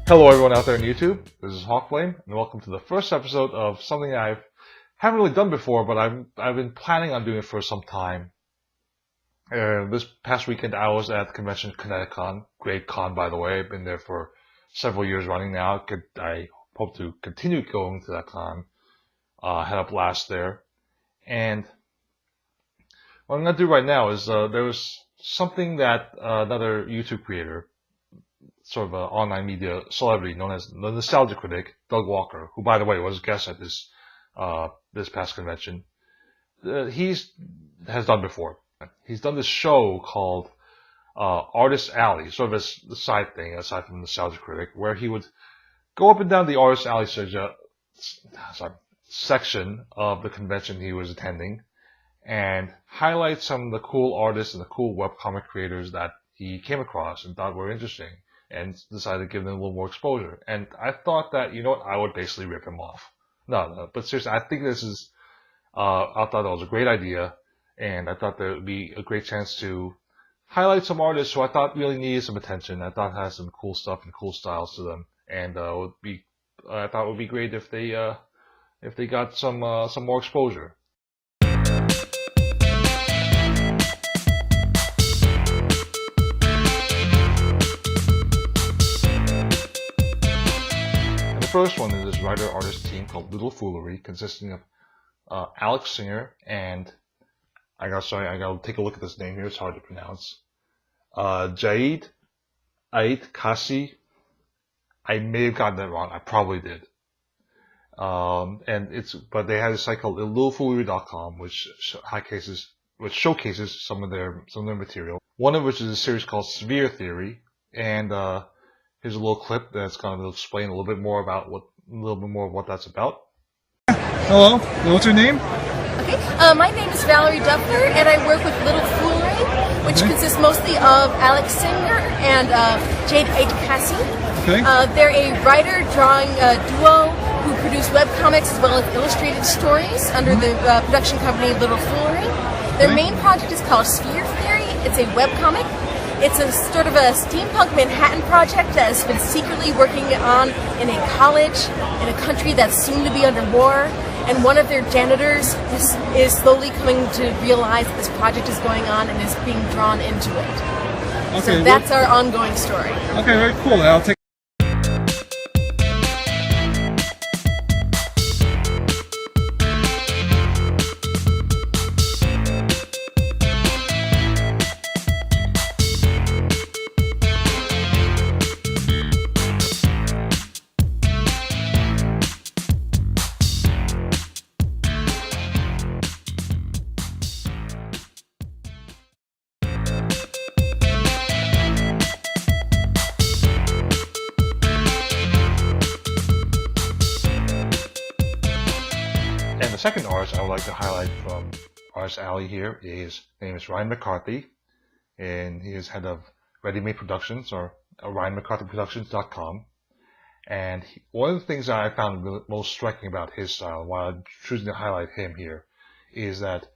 Hello everyone out there on YouTube, this is Hawkflame, and welcome to the first episode of something I haven't really done before, but I've been planning on doing it for some time. This past weekend I was at the convention Connecticon, great con by the way, I've been there for several years running now. I hope to continue going to that con, head up last there. And what I'm going to do right now is there was something that another YouTube creator, sort of an online media celebrity known as the Nostalgia Critic, Doug Walker, who by the way was a guest at this past convention, has done before. He's done this show called Artist Alley, sort of a side thing aside from the Nostalgia Critic, where he would go up and down the Artist Alley section of the convention he was attending and highlight some of the cool artists and the cool webcomic creators that he came across and thought were interesting, and decided to give them a little more exposure. And I thought that, you know what, I would basically rip him off. No, but seriously, I think this is, I thought that was a great idea, and I thought there would be a great chance to highlight some artists who I thought really needed some attention. I thought had some cool stuff and cool styles to them, and I thought it would be great if they got some more exposure. The first one is this writer-artist team called LittleFoolery, consisting of Alex Singer and I gotta take a look at this name here. It's hard to pronounce. Jaid Ait Kasi. I may have gotten that wrong. I probably did. But they had a site called LittleFoolery.com, which showcases some of their material. One of which is a series called Sphere Theory, and here's a little clip that's going to explain a little bit more of what that's about. Hello, what's your name? Okay, my name is Valerie Duffner, and I work with LittleFoolery, which consists mostly of Alex Singer and Jade Cassie. Okay. They're a writer-drawing duo who produce webcomics as well as illustrated stories under the production company LittleFoolery. Their main project is called Sphere Theory. It's a webcomic. It's a sort of a steampunk Manhattan project that has been secretly working on in a college in a country that's soon to be under war. And one of their janitors is slowly coming to realize that this project is going on and is being drawn into it. Okay, so that's our ongoing story. Okay, very cool. I'll take. And the second artist I would like to highlight from Artist Alley here his name is Ryan McCarthy, and he is head of Ready Made Productions, or RyanMcCarthyProductions.com. And one of the things that I found most striking about his style, and why I'm choosing to highlight him here, is that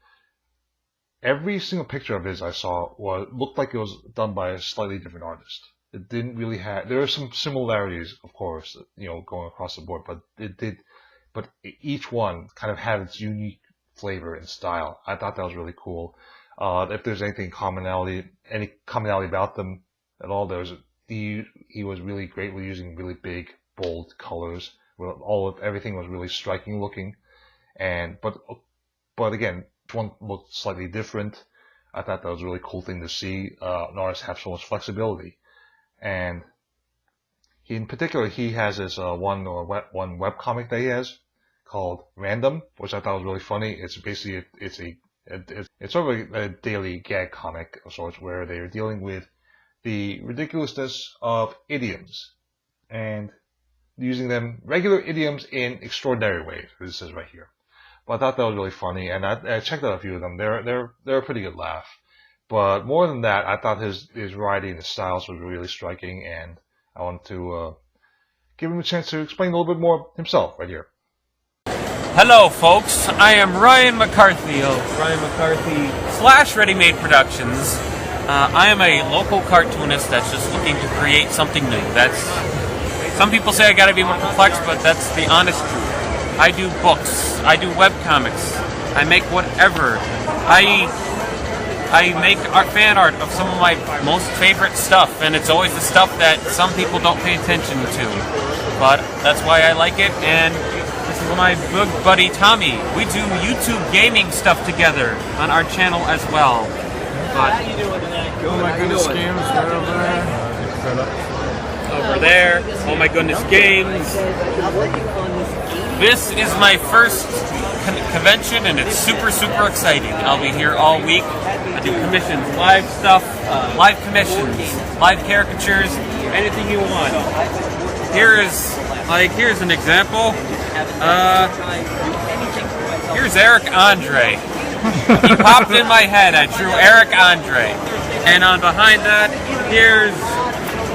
every single picture of his I saw looked like it was done by a slightly different artist. It didn't really have. There are some similarities, of course, going across the board, but each one kind of had its unique flavor and style. I thought that was really cool. If there's any commonality about them at all, he was really great with using really big, bold colors. Everything was really striking looking, but again, one looked slightly different. I thought that was a really cool thing to see an artist have so much flexibility. And in particular, he has this one webcomic that he has called Random, which I thought was really funny. It's basically it's sort of a daily gag comic of sorts, where they are dealing with the ridiculousness of idioms and using them, regular idioms, in extraordinary ways, as it says right here. But I thought that was really funny, and I checked out a few of them. They're a pretty good laugh. But more than that, I thought his variety and his styles was really striking, and I wanted to give him a chance to explain a little bit more himself right here. Hello, folks. I am Ryan McCarthy of Ryan McCarthy / Ready Made Productions. I am a local cartoonist that's just looking to create something new. That's Some people say I gotta be more complex, but that's the honest truth. I do books. I do webcomics. I make whatever. I make fan art of some of my most favorite stuff, and it's always the stuff that some people don't pay attention to. But that's why I like it, and this is my good buddy Tommy. We do YouTube gaming stuff together on our channel as well. But Oh my goodness, games right over there. over there, oh my goodness, games. This is my first convention, and it's super exciting. I'll be here all week. I do commissions, live stuff, live commissions, live caricatures, anything you want. Here's an example. Here's Eric Andre. He popped in my head. I drew Eric Andre. And on behind that, here's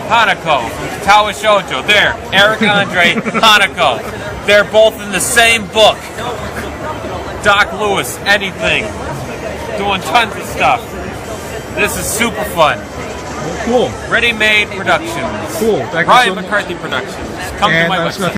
Hanako from Katawa Shoujo. There, Eric Andre, Hanako. They're both in the same book. Doc Lewis, anything. Doing tons of stuff. This is super fun. Cool. Ready-made productions. Cool. Thank you Ryan so much. McCarthy Productions. Come to And my I was website.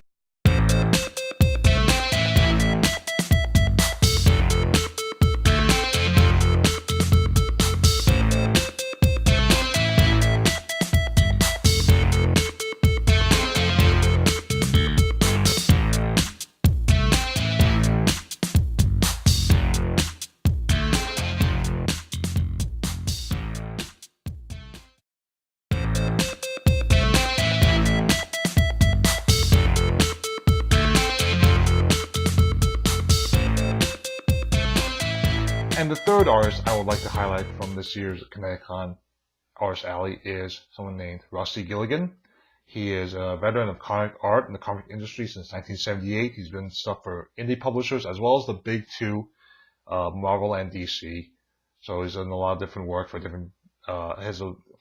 And the third artist I would like to highlight from this year's Connecticon Artist Alley is someone named Rusty Gilligan. He is a veteran of comic art in the comic industry since 1978. He's been stuff for indie publishers as well as the big two, Marvel and DC. So he's done a lot of different work for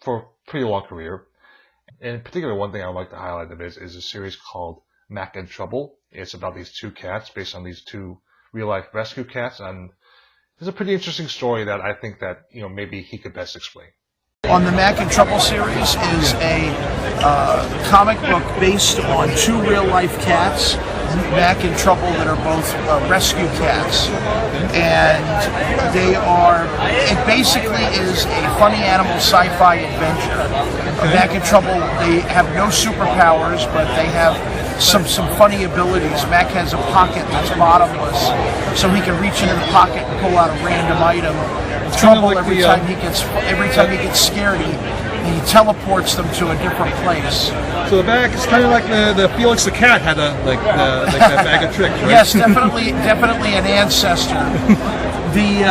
for a pretty long career. In particular, one thing I would like to highlight of his is a series called Mac and Trouble. It's about these two cats based on these two real-life rescue cats, and it's a pretty interesting story that I think that, maybe he could best explain. On the Mac and Trouble series is a comic book based on two real-life cats, Mac and Trouble, that are both rescue cats. And it basically is a funny animal sci-fi adventure. Mac and Trouble, they have no superpowers, but they have some funny abilities. Mac has a pocket that's bottomless, so he can reach into the pocket and pull out a random item. Trouble, like every time he gets scared, he teleports them to a different place. So the bag is kind of like the Felix the Cat had that bag of tricks, right? Yes, definitely an ancestor. The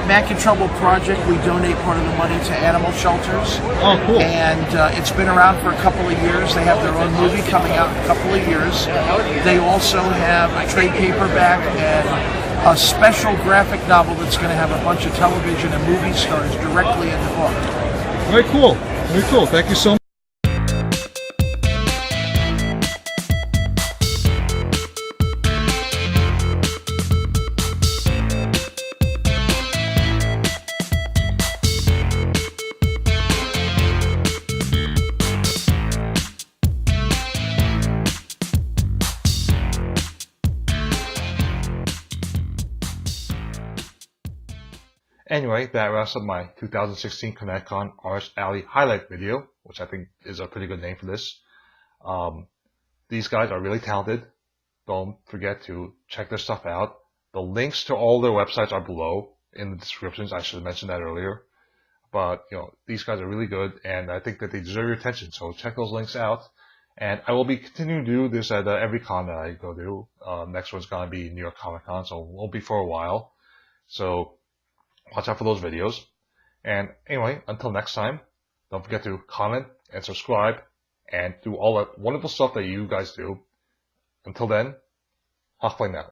Mac and Trouble project, we donate part of the money to animal shelters. Oh, cool. And it's been around for a couple of years. They have their own movie coming out in a couple of years. They also have a trade paperback and a special graphic novel that's going to have a bunch of television and movie stars directly in the book. Very cool. Very cool. Thank you so much. Anyway, that wraps up my 2016 Connecticon Artist Alley highlight video, which I think is a pretty good name for this. These guys are really talented. Don't forget to check their stuff out. The links to all their websites are below in the descriptions. I should have mentioned that earlier. But, these guys are really good, and I think that they deserve your attention. So check those links out. And I will be continuing to do this at every con that I go to. Next one's going to be New York Comic Con, so it won't be for a while. So watch out for those videos. And anyway, until next time, don't forget to comment and subscribe and do all that wonderful stuff that you guys do. Until then, Hawkflame out.